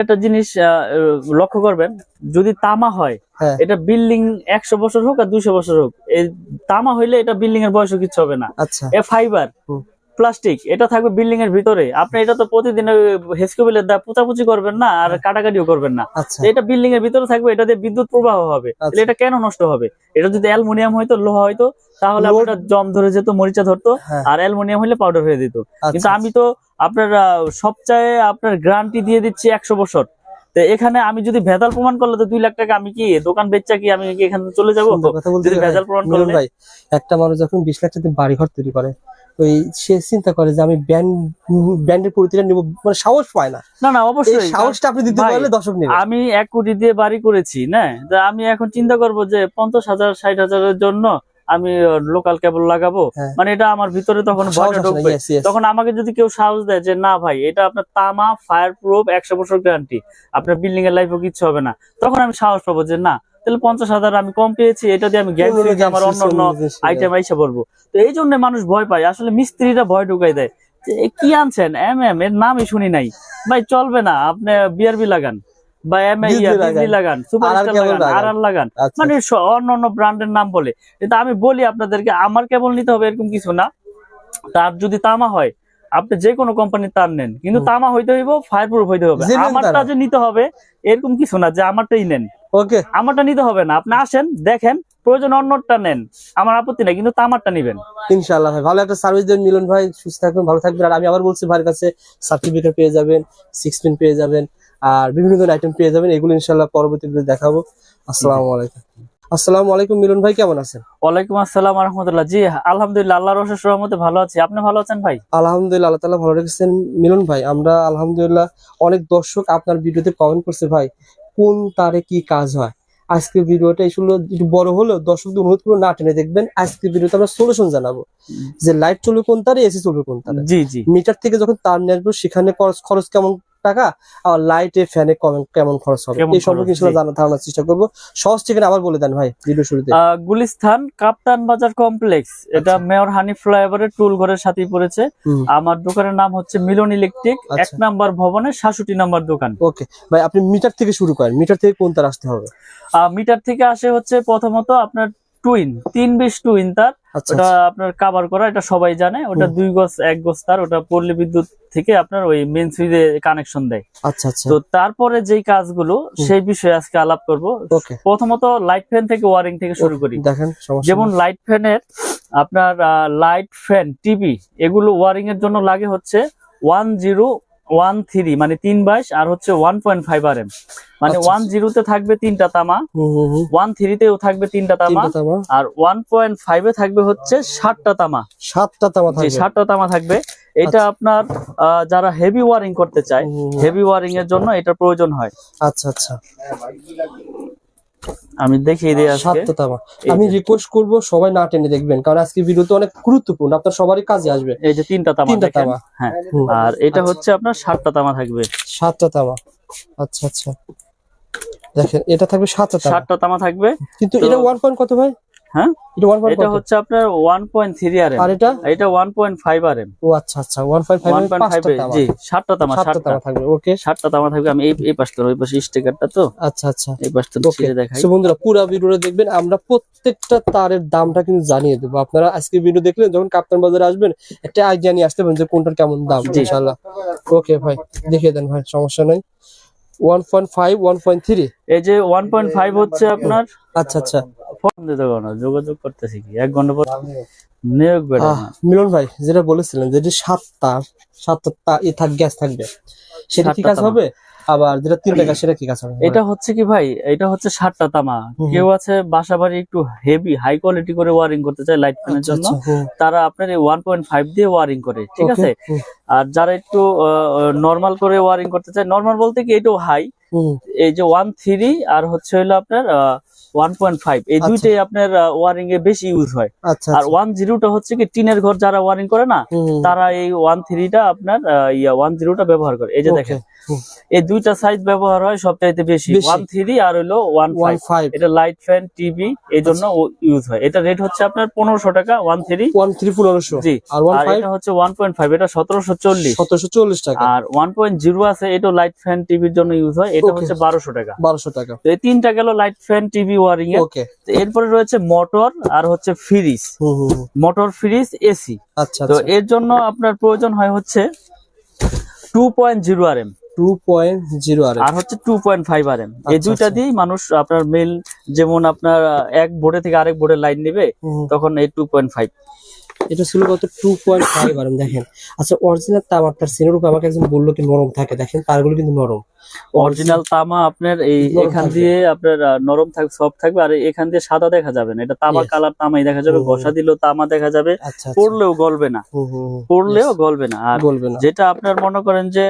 একটা জিনিস লক্ষ্য করবেন, যদি তামা হয় এটা বিল্ডিং 100 বছর হোক আর 200 বছর হোক, এই তামা হইলে এটা বিল্ডিং এর বয়সও কিছু হবে না। আচ্ছা, এ ফাইবার প্লাস্টিক, এটা থাকবে বিল্ডিং এর ভিতরে। আপনি এটা তো প্রতিদিন হেসকোবেলের দা পোঁচাপুচি করবেন না আর কাটাকাটিও করবেন না। এটা বিল্ডিং এর ভিতরে থাকবে, এটা দিয়ে বিদ্যুৎ প্রবাহ হবে। এটা কেন নষ্ট হবে? এটা যদি অ্যালুমিনিয়াম হয়তো, লোহা হয়তো, তাহলে আপনার জম ধরে যেত, মরিচা ধরতো, আর অ্যালুমিনিয়াম হলে পাউডার হয়ে দিত। কিন্তু আমি তো আপনার সবচেয়ে আপনার গ্যারান্টি দিয়ে দিচ্ছি 100 বছর। তো এখানে আমি যদি ভেজাল প্রমাণ করলে তো 2 লাখ টাকা আমি কি দোকান বেচা কি আমি কি এখানে চলে যাবো? যদি ভেজাল প্রমাণ করলে ভাই, একটা মানুষ যখন 20 লাখ টাকা বাড়ি ঘর তৈরি করে, ওই সে চিন্তা করে যে আমি ব্র্যান্ডের প্রতিটা নিব, মানে সাহস পায় না। না না, অবশ্যই সাহসটা আপনি দিতে পারলে দর্শক নেবে। আমি 1 কোটি দিয়ে বাড়ি করেছি না, আমি এখন চিন্তা করব যে 50,000 60,000-এর জন্য আমি লোকাল কেবল লাগাবো, মানে এটা আমার ভিতরে তখন ভয়টা ঢুকবে। তখন আমাকে যদি কেউ সাহস দেয় যে না ভাই, এটা আপনার তামা ফায়ার প্রুফ 100 বছর গ্যারান্টি, আপনার বিল্ডিং এর লাইফও কিছু হবে না, তখন আমি সাহস পাবো যে না, তাহলে 50,000 আমি কম পেয়েছি, এটা দিয়ে আমি গ্যারান্টি আমার অন্য আইটেম আইসা পড়বো। তো এই জন্য মানুষ ভয় পায়, আসলে মিস্ত্রিরা ভয় ঢুকাই দেয় যে কি আনছেন এর নামই শুনি নাই ভাই, চলবে না, আপনি বিআরবি লাগান বা লাগান, সুপারস্টার লাগান, আরআর লাগান, মানে অন্য ব্র্যান্ডের নাম বলে। কিন্তু আমি বলি আপনাদেরকে, আমার কেবল নিতে হবে এরকম কিছু না। তার যদি তামা হয়, আপনি যে কোনো কোম্পানির তার নেন, কিন্তু তামা হইতে হইব, ফায়ার প্রুফ হইতে হবে। আমারটা যে নিতে হবে এরকম কিছু না যে আমারটাই নেন, আমারটা নিতে হবে না। আপনি আসেন, দেখেন, প্রয়োজন অন্যটা নেন, আমার আপত্তি নাই, কিন্তু তামারটা নিবেন। ইনশাআল্লাহ ভাই, ভালো একটা সার্ভিস দেন মিলন ভাই, সুস্থ থাকবেন, ভালো থাকবেন। আর আমি আবার বলছি, ভাইয়ের কাছে সার্টিফিকেট পেয়ে যাবেন, 6 পিন পেয়ে যাবেন, আর বিভিন্ন ধরনের আইটেম পেয়ে যাবেন। এগুলো ইনশাআল্লাহ পরবর্তী ভিডিওতে দেখাবো। আসসালামু আলাইকুম। আসসালামু আলাইকুম মিলন ভাই, কেমন আছেন? ওয়ালাইকুম আসসালাম ওয়া রাহমাতুল্লাহ। জি আলহামদুলিল্লাহ, আল্লাহর অশেষ রহমতে ভালো আছি। আপনি ভালো আছেন ভাই? আলহামদুলিল্লাহ, আল্লাহ তাআলা ভালো রেখেছেন মিলন ভাই। আমরা আলহামদুলিল্লাহ, অনেক দর্শক আপনার ভিডিওতে কমেন্ট করছে ভাই কোন তারে কি কাজ হয়। আজকের ভিডিওটা আসলে একটু বড় হলেও দর্শকদের অনুরোধ করে না টেনে দেখবেন। আজকের ভিডিওতে আমরা সলিউশন জানাবো যে লাইট চলবে কোন তারে, এসি চলবে কোন তারে। জি জি, মিটার থেকে যখন তার নিয়ে আসবো সেখানে খরচ কেমন টাকা, আর লাইটে ফ্যানে কেমন খরচ হবে, এই সম্পর্কে ধারণার চেষ্টা করবো। সহজ ঠিকানা আবার বলে দেন ভাই ভিডিও শুরুতে। গুলিস্তান কাপ্তান বাজার কমপ্লেক্স, এটা মেয়র হানি ফ্লাইওভারের টুল ঘরের সাথেই পড়েছে। আমার দোকানের নাম হচ্ছে মিলন ইলেকট্রিক, 1 নাম্বার ভবনের 66 নাম্বার দোকান। ওকে ভাই, আপনি মিটার থেকে শুরু করেন, মিটার থেকে কোন তার আসতে হবে? মিটার থেকে আসে হচ্ছে প্রথমত আপনার টুইন 320 টুইন তার, ওটা আপনার কভার করা, এটা সবাই জানে। ওটা 2 গজ 1 গজ তার, ওটা পল্লী বিদ্যুৎ থেকে আপনার ওই মেইন সুইচে কানেকশন দেয়। আচ্ছা আচ্ছা। তো তারপরে যেই কাজগুলো সেই বিষয়ে আজকে আলাপ করব। প্রথমত লাইট ফ্যান থেকে ওয়ারিং থেকে শুরু করি। দেখেন, যেমন লাইট ফ্যানের আপনার লাইট ফ্যান টিভি এগুলো ওয়ারিং এর জন্য লাগে হচ্ছে 1013 মানে 322, আর হচ্ছে 1.5 RM, মানে 10 তে থাকবে 3টা তামা, 13 তেও থাকবে 3টা তামা, আর 1.5 এ থাকবে হচ্ছে 7টা তামা। 7টা তামা থাকবে, 7টা তামা থাকবে। এটা আপনার যারা হেভি ওয়ারিং করতে চায়, হেভি ওয়ারিং এর জন্য এটা প্রয়োজন হয়। আচ্ছা আচ্ছা, আমি দেখিয়ে দিই আজকে। 7টা তামা আমি রিকোয়েস্ট করব সবাই না টেনে দেখবেন, কারণ আজকে ভিডিওতে অনেক গুরুত্বপূর্ণ, আপনার সবারই কাজে আসবে। এই যে 3টা তামা, হ্যাঁ, আর এটা হচ্ছে আপনার 7টা তামা থাকবে। 7টা তামা, আচ্ছা আচ্ছা। দেখেন এটা থাকবে 7টা তামা থাকবে। কিন্তু এটা 1 পয়েন্ট কত ভাই? হ্যাঁ, এটা হচ্ছে আপনার 1.3 RM, এটা 1.5 RM। ও আচ্ছা আচ্ছা, 1.5 জি, 7টা তামা থাকবে। ওকে, 7টা তামা থাকবে। আমি এই পাশটা, ওই পাশে স্টিকারটা তো। আচ্ছা আচ্ছা, এই পাশটা ছিঁড়ে দেখাই। সো বন্ধুরা, পুরো ভিডিওটা দেখবেন, আমরা প্রত্যেকটা তারের দামটা কিন্তু জানিয়ে দেবো। আপনারা আজকে ভিডিও দেখলে যখন কাপ্তান বাজারে আসবেন একটা আইডিয়া নিয়ে আসতে পারেন যে কোনটার কেমন দাম। ইনশাআল্লাহ। ওকে ভাই, দেখিয়ে দেন ভাই, সমস্যা নাই। 1.5 1.3, এই যে 1.5 হচ্ছে আপনার। আচ্ছা আচ্ছা, ফোন দিতে পারো না, যোগাযোগ করতেছি কি 1 ঘন্টা পর নিয়োগ বেড়ে না। মিলন ভাই যেটা বলেছিলেন যে 7টা গ্যাস থাকবে, সেটা কি কাজ হবে? আবার যেটা 3টা গ্যাস, সেটা কি কাজ হবে? এটা হচ্ছে কি ভাই, এটা হচ্ছে 7টা তামা। কেউ আছে বাসা বাড়ি একটু হেভি হাই কোয়ালিটি করে ওয়ারিং করতে চায় লাইট ফ্যানের জন্য, তারা আপনার এই 1.5 দিয়ে ওয়ারিং করে, ঠিক আছে। আর যারা একটু নরমাল করে ওয়ারিং করতে চায়, নরমাল বলতে কি এটাও হাই, এই যে 13 আর হচ্ছে হলো আপনার 1.5 এই আচ্ছা। দুইটাই আপনার ওয়ারিং এ বেশি ইউজ হয়। আচ্ছা আর 10টা হচ্ছে কি টিনের ঘর যারা ওয়ারিং করে না, তারা এই 13টা আপনার 10টা ব্যবহার করে। এই যে দেখেন এই দুইটা সাইজ ব্যবহার হয় সবচাইতে বেশি, 13 আর হলো 15। এটা লাইট ফ্যান টিভি এই জন্য ইউজ হয়। এটা রেট হচ্ছে আপনার 1500 টাকা 13 1500। জি। আর আর এটা হচ্ছে 1.5, এটা 1740 টাকা। আর 1.0 আছে, এটা লাইট ফ্যান টিভির জন্য ইউজ হয়, এটা হচ্ছে 1200 টাকা। 1200 টাকা। তো এই তিনটা গেল লাইট ফ্যান টিভি ওয়ারিং এর। ওকে। এরপরে রয়েছে মোটর আর হচ্ছে ফ্রিজ, মোটর ফ্রিজ এসি। আচ্ছা। তো এর জন্য আপনার প্রয়োজন হয় হচ্ছে 2.0 RM 2.0 RM আর হচ্ছে 2.5 RM। এই আচ্ছা, দুইটা দিয়েই মানুষ আপনার মেল, যেমন আপনার এক বোর্ডে থেকে আরেক বোর্ডে লাইন নেবে, তখন এই 2.5। এটা ছিল কত? 2.5 RM। দেখেন, আচ্ছা অরিজিনাল তামার তার সিনের উপর আমাকে একজন বললো কি নরম থাকে, দেখেন তারগুলো কিন্তু নরম। অরিজিনাল তামা আপনার এই এখান দিয়ে আপনার নরম থাকবে, সফট থাকবে, আর এখান দিয়ে সাদা দেখা যাবে না। এটা তামা কালার তামাই দেখা যাবে, ঘষা দিলেও তামা দেখা যাবে, পড়লেও গলবে না, পড়লেও গলবে না। আর যেটা আপনার মনে করেন যে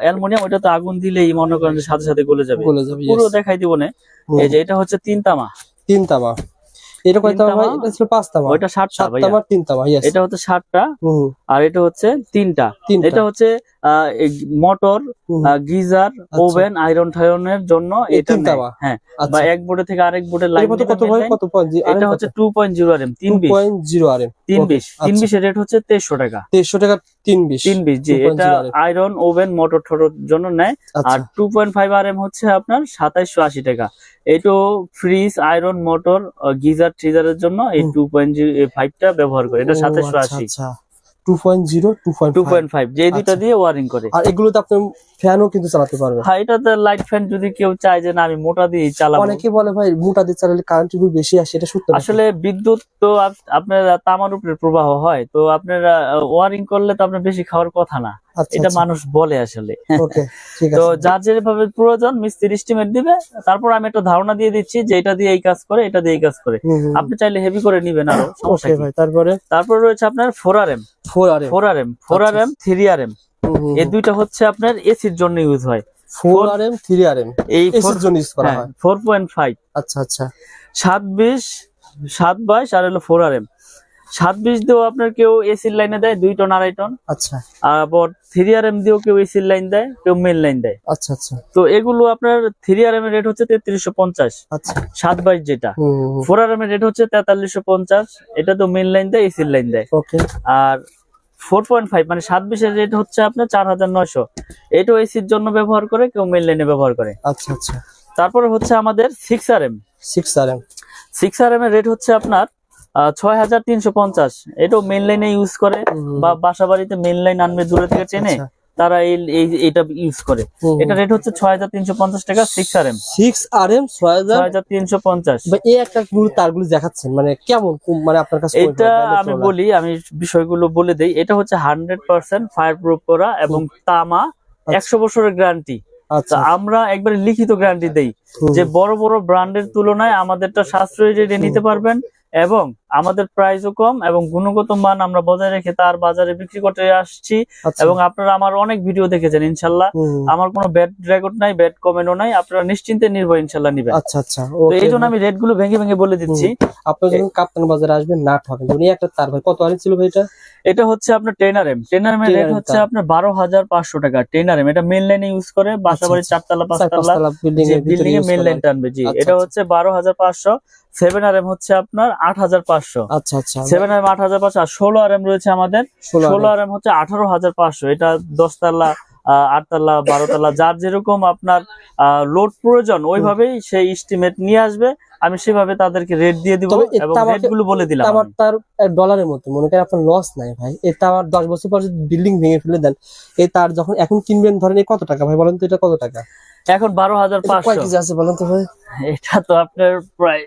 অ্যালুমিনিয়াম, ওটা তো আগুন দিলেই মনে করেন যে সাথে সাথে গলে যাবে, পুরো দেখাই দিব না। এই যে এটা হচ্ছে 3 তামা। 3 তামা। এটা কয় তামা ভাই? এটা ছিল 5 তামা। ওইটা 7টা ভাই। 7 তামা 3 তামা। यस। এটা হচ্ছে 7টা আর এটা হচ্ছে 3টা। এটা হচ্ছে মোটর, গিজার, ওভেন, আয়রন ঠায়রনের জন্য এটা তামা। হ্যাঁ, বা এক বোর্ডে থেকে আরেক বোর্ডে লাইন কত কত ভাই? কত পয়েন্ট? এটা হচ্ছে 2.0 RM 320 RM 320 এর রেট হচ্ছে 2300 টাকা। 2300 টাকা 320। জি। এটা আয়রন, ওভেন, মোটর ঠোর জন্য নেয়। আর 2.5 RM হচ্ছে আপনার 2780 টাকা। এইটো ফ্রিজ, আয়রন, মোটর, গিজার, ট্রিজারের জন্য এই 2.5টা ব্যবহার করে। এটা 2780। আচ্ছা। 2.0 2.5 যে দুইটা দিয়ে ওয়ারিং করে। আর এগুলোতে আপনি ফ্যানও কিন্তু চালাতে পারবেন। হ্যাঁ, এটাতে লাইট ফ্যান যদি কেউ চায় যে না আমি মোটা দিয়ে চালাবো। অনেকে বলে ভাই মোটা দিয়ে চালালে কারেন্ট বিল বেশি আসে, এটা সত্য? আসলে বিদ্যুৎ তো আপনার তামার উপরে প্রবাহ হয়, তো আপনারা ওয়ারিং করলে তো আপনার বেশি খাওয়ার কথা না, এটা মানুষ বলে আসলে। তো যার যেভাবে প্রয়োজন মিস্ত্রি এস্টিমেট দিবে, তারপর আমি একটা ধারণা দিয়ে দিচ্ছি যে এটা দিয়ে এই কাজ করে, এটা দিয়ে এই কাজ করে। আপনি চাইলে হেভি করে নিবেন আরো, সমস্যা কি? তারপর রয়েছে আপনার 4 RM 3 RM। এই দুইটা হচ্ছে আপনার এসির জন্য ইউজ হয়। 4 RM 3 RM এই এসির জন্য ইউজ করা হয়। 4.5। আচ্ছা। 720 722 আর হলো 4 RM। 720 দিয়েও আপনার কেউ এসির লাইনে দেয় 2 টন 2.5 টন। আচ্ছা। আবার 3 RM দিয়েও কেউ এসির লাইন দেয়, কেউ মেন লাইন দেয়। আচ্ছা। তো এগুলো আপনার 3 RM এর রেট হচ্ছে 3350। আচ্ছা। 722 যেটা। 4 RM এর রেট হচ্ছে 4350। এটা তো মেন লাইন দেয়, এসির লাইন দেয়। ওকে। আর 4.5 মানে 720 এর রেট হচ্ছে আপনার 4900। এটাও এসির জন্য ব্যবহার করে, কেউ মেন লাইনে ব্যবহার করে। আচ্ছা। তারপরে হচ্ছে আমাদের 6 RM 6 RM এর রেট হচ্ছে আপনার 6350। এটাও মেন লাইনে ইউজ করে, বা বাসা বাড়িতে মেন লাইন আনবে দূরে থেকে টেনে, তারা এটা ইউজ করে। এটা রেট হচ্ছে 6350 টাকা 6 RM 6350। এই একটা তারগুলো দেখাচ্ছেন মানে কেমন, মানে আপনার কাছে? এটা আমি বলি, আমি বিষয়গুলো বলে দেই। এটা হচ্ছে 100% ফায়ার প্রুফ করা এবং তামা, 100 বছরের গ্যারান্টি। আমরা একবারে লিখিত গ্যারান্টি দেই যে বড় বড় ব্র্যান্ডের তুলনায় আমাদেরটা সাশ্রয়ী রেটে নিতে পারবেন, এবং আমাদের প্রাইসও কম, এবং গুণগত মান আমরা বজায় রেখে তার বাজারে বিক্রি করতে আসছি। এবং আপনারা আমার অনেক ভিডিও দেখেছেন, ইনশাল্লাহ আমার কোনো ব্যাড রেকর্ড নাই, ব্যাড কমেন্টও নাই, আপনারা নিশ্চিন্তে নির্ভয় ইনশাল্লাহ নিবেন। আচ্ছা। তো এই জন্য আমি রেট গুলো ভেঙে ভেঙে বলে দিচ্ছি। আপনারা যখন কাপ্তান বাজারে আসবেন না ঠকেন। উনি একটা তার ভাই কত আরে ছিল ভাই? এটা হচ্ছে আপনার 10 RM এর রেট হচ্ছে আপনার 12500 টাকা। 10 RM এটা মেন লাইনে ইউজ করে, বাসাবাড়ির 4তলা 5তলা বিল্ডিং এ মেন লাইন টানবে। জি, এটা হচ্ছে 12500। 7 RM হচ্ছে আপনার 8500। আচ্ছা। 7 RM 8500। আর 16 RM রয়েছে আমাদের। 16 RM হচ্ছে 18500। এটা 10তলা, 8তলা, 12তলা, যার যেরকম আপনার লোড প্রয়োজন ওইভাবেই সেই এস্টিমেট নিয়ে আসবে, আমি সেভাবে তাদেরকে রেট দিয়ে দিব এবং রেট গুলো বলে দিলাম। আমার তার ডলারের মতো মনে করেন আপনার লস নাই ভাই। এটা আমার 10 বছর পর যদি বিল্ডিং ভেঙে ফেলে দেন, এই তার যখন এখন কিনবেন ধরেন কত টাকা ভাই বলেন তো? এটা কত টাকা এখন? 12500। কয় কেজি আছে বলেন তো ভাই? এটা তো আপনার প্রায়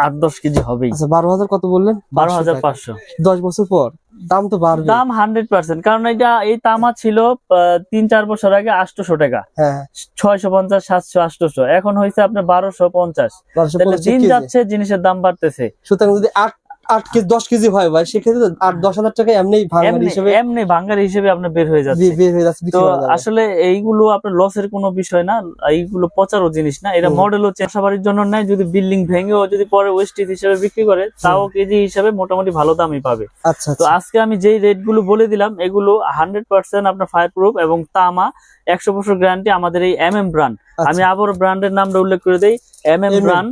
8-10 কেজি হবেই। আচ্ছা, 12000 কত বললেন? 12500। 10 বছর পর দাম তো বাড়বে। দাম 100%, কারণ এই তামা ছিল 3-4 বছর আগে 800 টাকা। হ্যাঁ, 650, 700, 800। এখন হয়েছে আপনার 1250। তাহলে দিন যাচ্ছে জিনিসের দাম বাড়তেছে। সুতরাং যদি 8 কেজি 10 কেজি হয় ভাই, সেক্ষেত্রে 8-10 হাজার টাকা এমনি ভাঙার হিসেবে এমনি ভাঙ্গার হিসেবে আপনার বের হয়ে যাচ্ছে। বের হয়ে যাচ্ছে, তো বিক্রি করা যাবে। আসলে এইগুলো আপনার লসের কোনো বিষয় না, এইগুলো পচারও জিনিস না, এটা মডেল হচ্ছে বাসাবাড়ির জন্য নেয়। যদি বিল্ডিং ভেঙেও যদি পরে ওয়েস্টেজ হিসেবে বিক্রি করে তাও কেজি হিসেবে মোটামুটি ভালো দামই পাবে। আচ্ছা তো আচ্ছা। আজকে আমি যেই রেট গুলো বলে দিলাম এগুলো 100% আপনার ফায়ার প্রুফ এবং তামা, 100 বছর গ্যারান্টি আমাদের এই MM ব্র্যান্ড। আমি আবার ব্র্যান্ডের নামটা উল্লেখ করে দেই, MM ব্র্যান্ড।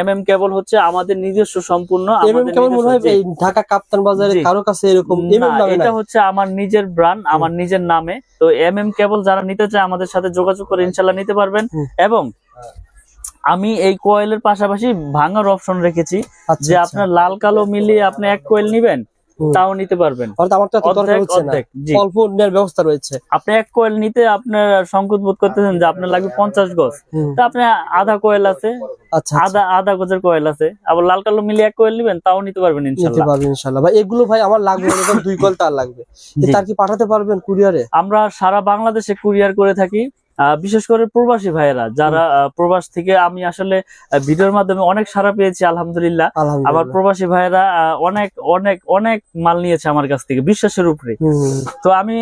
MM কেবল হচ্ছে আমাদের নিজস্ব সম্পূর্ণ, আমাদের কেবল মনে হয় নিজস্ব। এই ঢাকা কাপ্তান বাজারে জি। কারো কাছে এরকম না, নামে এটা নাই। হচ্ছে আমার নিজের ব্র্যান্ড, আমার নিজের নামে। তো MM কেবল যারা নিতে চায় আমাদের সাথে যোগাযোগ করে ইনশাল্লাহ নিতে পারবেন। এবং আমি এই কয়েলের পাশাপাশি ভাঙার অপশন রেখেছি, আচ্ছা, যে আচ্ছা। আপনার লাল কালো মিলিয়ে আপনি এক কয়েল নিবেন তাও নিতে পারবেন। অর্থাৎ আমার তো এত দরকার অর্ধেক হচ্ছে না, অর্ধেক, জি। অল্প নেওয়ার ব্যবস্থা রয়েছে। আপনি এক কয়েল নিতে আপনার সংকোচ বোধ করতেছেন যে আপনার লাগবে 50 গজ, তো আপনি আধা কয়েল আছে, আচ্ছা আধা গজের কয়েল আছে, আবার লাল কালো মিলিয়ে এক কয়েল নিবেন তাও নিতে পারবেন নিতে ইনশাল্লাহ। পারবেন ইনশাআল্লাহ। ভাই এগুলো ভাই আমার লাগবে এরকম 2 কয়েল তার লাগবে, জি। তার কি পাঠাতে পারবেন কুরিয়ারে? আমরা সারা বাংলাদেশে কুরিয়ার করে থাকি। বিশেষ করে প্রবাসী ভাইয়েরা যারা প্রবাস থেকে, আমি আসলে ভিডিওর মাধ্যমে অনেক সাড়া পেয়েছি আলহামদুলিল্লাহ। আবার আলহামদুলিল্লাহ। প্রবাসী ভাইয়েরা অনেক অনেক অনেক মাল নিয়েছে আমার কাছ থেকে বিশ্বাসের উপরে। তো আমি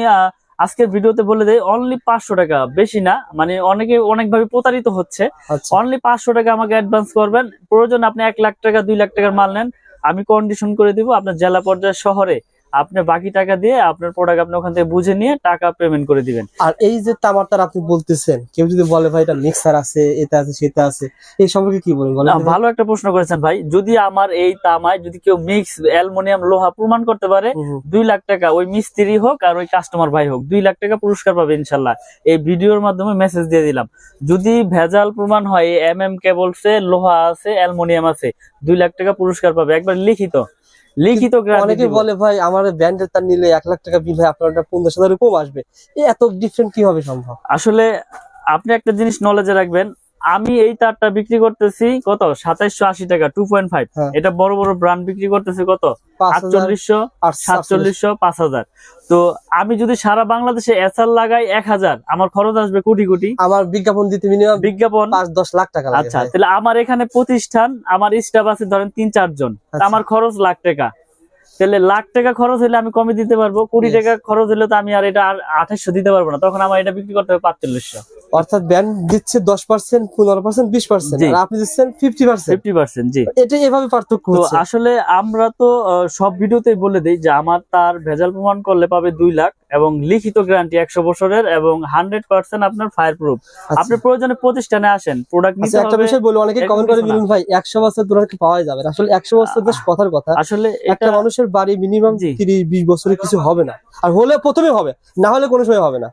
আজকের ভিডিওতে বলে দেই, অনলি 500 টাকা, বেশি না, মানে অনেকে অনেকভাবে প্রতারিত হচ্ছে। আচ্ছা। অনলি 500 টাকা আমাকে অ্যাডভান্স করবেন, প্রয়োজন আপনি 1 লাখ টাকা 2 লাখ টাকার মাল নেন, আমি কন্ডিশন করে দিব আপনার জেলা পর্যায়ে শহরে। আপনি বাকি টাকা দিয়ে আপনার প্রোডাক্ট আপনি ওখান থেকে বুঝে নিয়ে টাকা পেমেন্ট করে দিবেন। আর এই যে তামার তার আপনি বলতেছেন, কেউ যদি বলে ভাই এটা মিক্সার আছে, এটা আছে, সেটা আছে, এই সম্পর্কে কি বলেন বলেন? ভালো একটা প্রশ্ন করেছেন ভাই। যদি আমার এই তামায় যদি কেউ মিক্স অ্যালুমিনিয়াম লোহা প্রমাণ করতে পারে, 2 লাখ টাকা, ওই মিস্ত্রি হোক আর ওই কাস্টমার ভাই হোক, 2 লাখ টাকা পুরস্কার পাবে ইনশাল্লাহ। এই ভিডিওর মাধ্যমে মেসেজ দিয়ে দিলাম। যদি ভেজাল প্রমাণ হয়, MM কেবলসে লোহা আছে, অ্যালুমিনিয়াম আছে, 2 লাখ টাকা পুরস্কার পাবে, একবার লিখিত গ্যারান্টি অনেকে দিব। বলে ভাই আমার ব্র্যান্ডের তার নিলে 1 লাখ টাকা বিল হয়, আপনার 50,000 কম আসবে, এত ডিফারেন্ট কিভাবে সম্ভব? আসলে আপনি একটা জিনিস নলেজে রাখবেন, আমি এই তারটা বিক্রি করতেছি কত 2780 টাকা 2.5। এটা বড় বড় ব্র্যান্ড বিক্রি করতেছে কত 4800, 4700, 5000। তো আমি যদি সারা বাংলাদেশে এসআর লাগাই 1000, আমার খরচ আসবে কোটি কোটি। আমার বিজ্ঞাপন দিতে মিনিমাম বিজ্ঞাপন 5-10 লাখ টাকা লাগে। আচ্ছা, তাহলে আমার এখানে প্রতিষ্ঠান, আমার স্টাফ আছে ধরেন 3-4 জন, আমার খরচ লাখ টাকা। তাহলে লাখ টাকা খরচ হলে আমি কমে দিতে পারবো, কোটি টাকা খরচ হলে তো আমি আর এটা 2800 দিতে পারবো না, তখন আমার এটা বিক্রি করতে হবে 4500। অর্থাৎ ব্র্যান্ড দিচ্ছে 10%, 15%, 20%, আর আপনি দিচ্ছেন 50%। জি। এটা এভাবে পার্থক্য তো হচ্ছে। আসলে আমরা তো সব ভিডিওতে বলে দেই যে আমার তার ভেজাল প্রমাণ করলে পাবে 2 লাখ এবং লিখিত গ্যারান্টি 100 বছরের এবং 100% আপনার ফায়ার প্রুফ। আপনি প্রয়োজনে প্রতিষ্ঠানে আসেন, প্রোডাক্ট নিতে একটা হবে। বিষয় বলি, অনেকে কমেন্ট করে মিলন ভাই 100 বছর তোমার কি পাওয়া যাবে? আসলে 100 বছর বেশ কথার কথা। আসলে একটা মানুষের বাড়ি মিনিমাম 30-20 বছরে কিছু হবে না, আর হলে প্রথমে হবে, না হলে কোনো সময় হবে না।